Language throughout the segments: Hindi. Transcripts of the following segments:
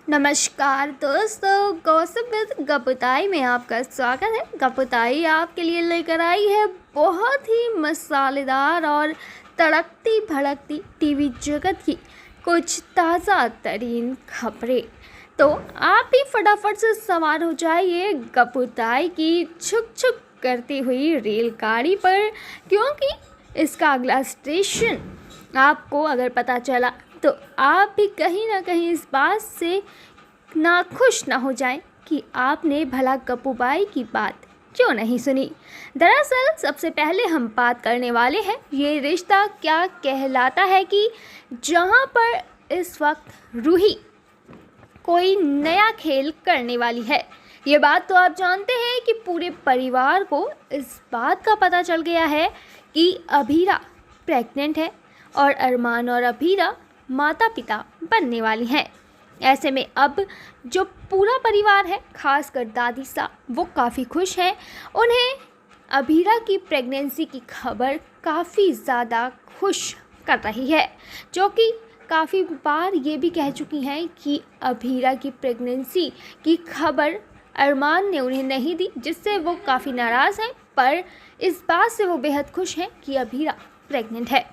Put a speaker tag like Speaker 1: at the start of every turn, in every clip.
Speaker 1: नमस्कार दोस्तों, गॉसिप विद गपुताई में आपका स्वागत है। गपुताई आपके लिए लेकर आई है बहुत ही मसालेदार और तड़कती भड़कती टीवी जगत की कुछ ताज़ा तरीन खबरें। तो आप भी फटाफट से सवार हो जाइए गपुताई की छुक छुक करती हुई रेलगाड़ी पर, क्योंकि इसका अगला स्टेशन आपको अगर पता चला तो आप भी कहीं ना कहीं इस बात से नाखुश ना हो जाएं कि आपने भला गप्पूबाई की बात क्यों नहीं सुनी। दरअसल सबसे पहले हम बात करने वाले हैं ये रिश्ता क्या कहलाता है कि जहां पर इस वक्त रूही कोई नया खेल करने वाली है। ये बात तो आप जानते हैं कि पूरे परिवार को इस बात का पता चल गया है कि अभीरा प्रेग्नेंट है और अरमान और अभीरा माता पिता बनने वाली हैं। ऐसे में अब जो पूरा परिवार है, खासकर दादी साहब, वो काफ़ी खुश हैं। उन्हें अभीरा की प्रेगनेंसी की खबर काफ़ी ज़्यादा खुश कर रही है, जो कि काफ़ी बार ये भी कह चुकी हैं कि अभीरा की प्रेगनेंसी की खबर अरमान ने उन्हें नहीं दी, जिससे वो काफ़ी नाराज़ हैं। पर इस बात से वो बेहद खुश हैं कि अभीरा प्रेग्नेंट है।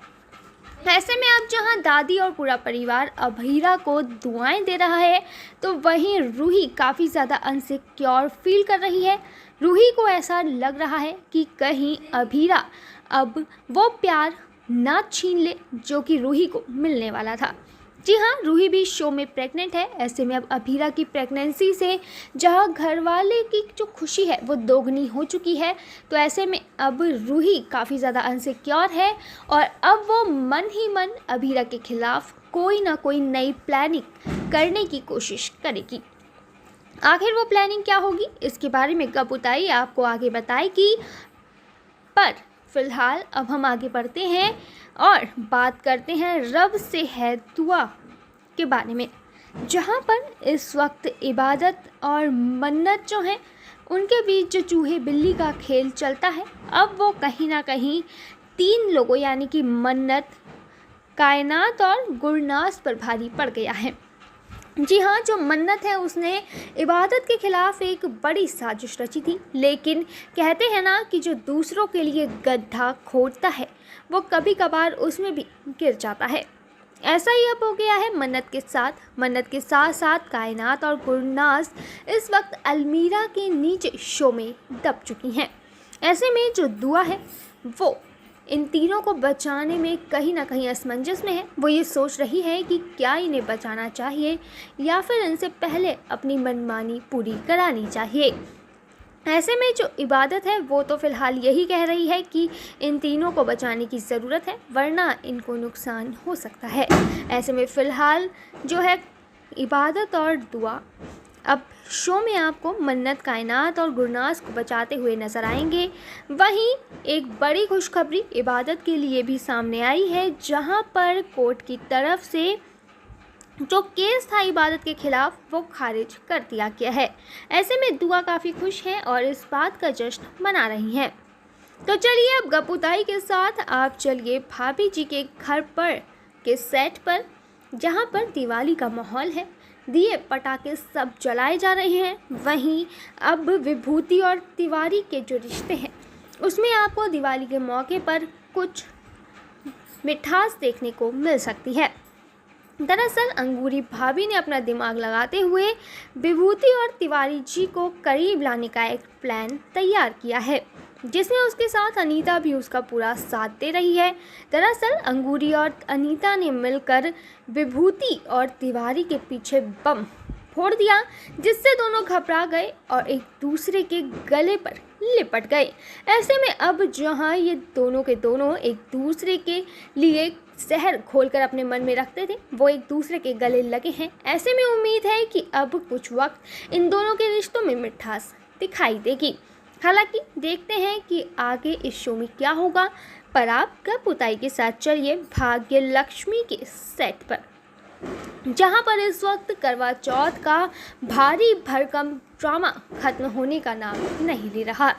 Speaker 1: ऐसे में अब जहां दादी और पूरा परिवार अभीरा को दुआएं दे रहा है, तो वहीं रूही काफ़ी ज़्यादा अनसिक्योर फील कर रही है। रूही को ऐसा लग रहा है कि कहीं अभीरा अब वो प्यार ना छीन ले जो कि रूही को मिलने वाला था। जी हाँ, रूही भी शो में प्रेग्नेंट है। ऐसे में अब अभीरा की प्रेगनेंसी से जहाँ घर वाले की जो खुशी है वो दोगुनी हो चुकी है, तो ऐसे में अब रूही काफ़ी ज़्यादा अनसिक्योर है और अब वो मन ही मन अभीरा के खिलाफ कोई ना कोई नई प्लानिंग करने की कोशिश करेगी। आखिर वो प्लानिंग क्या होगी, इसके बारे में गपुताई आपको आगे बताएगी। पर फिलहाल अब हम आगे बढ़ते हैं और बात करते हैं रब से है दुआ के बारे में, जहां पर इस वक्त इबादत और मन्नत जो हैं उनके बीच जो चूहे बिल्ली का खेल चलता है, अब वो कहीं ना कहीं तीन लोगों यानी कि मन्नत, कायनात और गुरनास पर भारी पड़ गया है। जी हाँ, जो मन्नत है उसने इबादत के खिलाफ एक बड़ी साजिश रची थी, लेकिन कहते हैं ना कि जो दूसरों के लिए गड्ढा खोदता है वो कभी कभार उसमें भी गिर जाता है। ऐसा ही अब हो गया है मन्नत के साथ। मन्नत के साथ साथ कायनात और गुरनास इस वक्त अलमीरा के नीचे शो में दब चुकी हैं। ऐसे में जो दुआ है वो इन तीनों को बचाने में कहीं ना कहीं असमंजस में है। वो ये सोच रही है कि क्या इन्हें बचाना चाहिए या फिर इनसे पहले अपनी मनमानी पूरी करानी चाहिए। ऐसे में जो इबादत है वो तो फ़िलहाल यही कह रही है कि इन तीनों को बचाने की ज़रूरत है, वरना इनको नुकसान हो सकता है। ऐसे में फ़िलहाल जो है इबादत और दुआ अब शो में आपको मन्नत, कायनात और गुरनास को बचाते हुए नजर आएंगे। वहीं एक बड़ी खुशखबरी इबादत के लिए भी सामने आई है, जहां पर कोर्ट की तरफ से जो केस था इबादत के खिलाफ वो खारिज कर दिया गया है। ऐसे में दुआ काफ़ी खुश है और इस बात का जश्न मना रही हैं। तो चलिए अब गपुताई के साथ आप चलिए भाभी जी के घर पर के सेट पर, जहां पर दिवाली का माहौल है, दिए पटाखे सब जलाए जा रहे हैं। वहीं अब विभूति और तिवारी के जो रिश्ते हैं उसमें आपको दिवाली के मौके पर कुछ मिठास देखने को मिल सकती है। दरअसल अंगूरी भाभी ने अपना दिमाग लगाते हुए विभूति और तिवारी जी को करीब लाने का एक प्लान तैयार किया है, जिसमें उसके साथ अनीता भी उसका पूरा साथ दे रही है। दरअसल अंगूरी और अनीता ने मिलकर विभूति और तिवारी के पीछे बम फोड़ दिया, जिससे दोनों घबरा गए और एक दूसरे के गले पर लिपट गए। ऐसे में अब जहां ये दोनों के दोनों एक दूसरे के लिए जहर घोलकर अपने मन में रखते थे, वो एक दूसरे के गले लगे हैं। ऐसे में उम्मीद है कि अब कुछ वक्त इन दोनों के रिश्तों में मिठास दिखाई देगी। हालांकि देखते हैं कि आगे इस शो में क्या होगा। पर आप गपुताई के साथ चलिए भाग्य लक्ष्मी के सेट पर, जहां पर इस वक्त करवा चौथ का भारी भरकम ड्रामा खत्म होने का नाम नहीं ले रहा।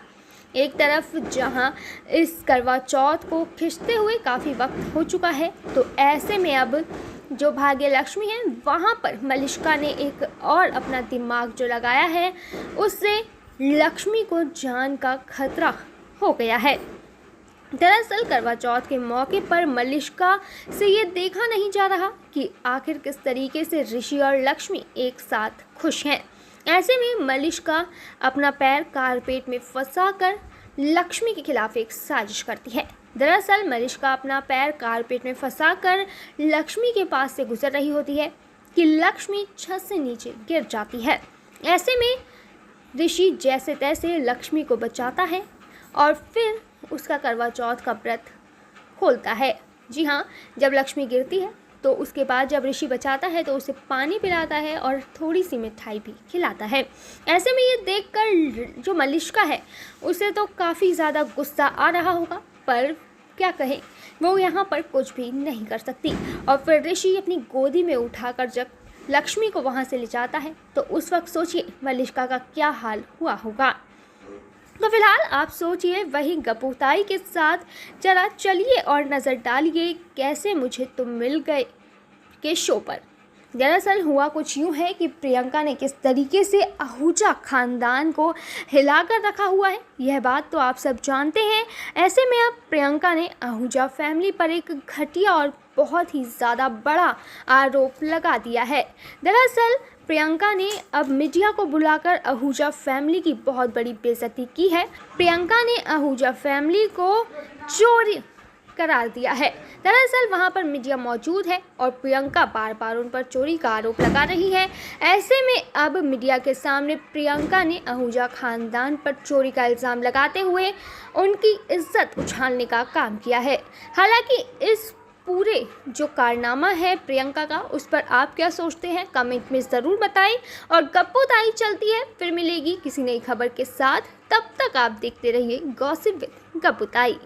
Speaker 1: एक तरफ जहां इस करवा चौथ को खिंचते हुए काफ़ी वक्त हो चुका है, तो ऐसे में अब जो भाग्य लक्ष्मी है वहाँ पर मलिष्का ने एक और अपना दिमाग जो लगाया है, उससे लक्ष्मी को जान का खतरा हो गया है। दरअसल करवा चौथ के मौके पर मलिष्का से ये देखा नहीं जा रहा कि आखिर किस तरीके से ऋषि और लक्ष्मी एक साथ खुश हैं। ऐसे में मलिष्का अपना पैर कारपेट में फंसाकर लक्ष्मी के खिलाफ एक साजिश करती है। दरअसल मलिष्का अपना पैर कारपेट में फंसाकर लक्ष्मी के पास से गुजर रही होती है कि लक्ष्मी छत से नीचे गिर जाती है। ऐसे में ऋषि जैसे तैसे लक्ष्मी को बचाता है और फिर उसका करवा चौथ का व्रत खोलता है। जी हाँ, जब लक्ष्मी गिरती है तो उसके बाद जब ऋषि बचाता है तो उसे पानी पिलाता है और थोड़ी सी मिठाई भी खिलाता है। ऐसे में ये देखकर जो मलिष्का है उसे तो काफ़ी ज़्यादा गुस्सा आ रहा होगा, पर क्या कहें, वो यहाँ पर कुछ भी नहीं कर सकती। और फिर ऋषि अपनी गोदी में उठाकर जब लक्ष्मी को वहाँ से ले जाता है तो उस वक्त सोचिए मलिष्का का क्या हाल हुआ होगा। तो फिलहाल आप सोचिए वही गपुताई के साथ जरा चलिए और नज़र डालिए कैसे मुझे तुम मिल गए के शो पर। दरअसल हुआ कुछ यूँ है कि प्रियंका ने किस तरीके से आहूजा खानदान को हिलाकर रखा हुआ है, यह बात तो आप सब जानते हैं। ऐसे में अब प्रियंका ने आहूजा फैमिली पर एक घटिया और बहुत ही ज़्यादा बड़ा आरोप लगा दिया है। दरअसल प्रियंका ने अब मीडिया को बुलाकर आहूजा फैमिली की बहुत बड़ी बेइज्जती की है। प्रियंका ने आहूजा फैमिली को चोरी करार दिया है। दरअसल वहां पर मीडिया मौजूद है और प्रियंका बार बार उन पर चोरी का आरोप लगा रही है। ऐसे में अब मीडिया के सामने प्रियंका ने आहूजा खानदान पर चोरी का इल्ज़ाम लगाते हुए उनकी इज्जत उछालने का काम किया है। हालांकि इस पूरे जो कारनामा है प्रियंका का, उस पर आप क्या सोचते हैं कमेंट में ज़रूर बताएं। और गप्पोताई चलती है, फिर मिलेगी किसी नई खबर के साथ। तब तक आप देखते रहिए गॉसिप विद गप्पोताई।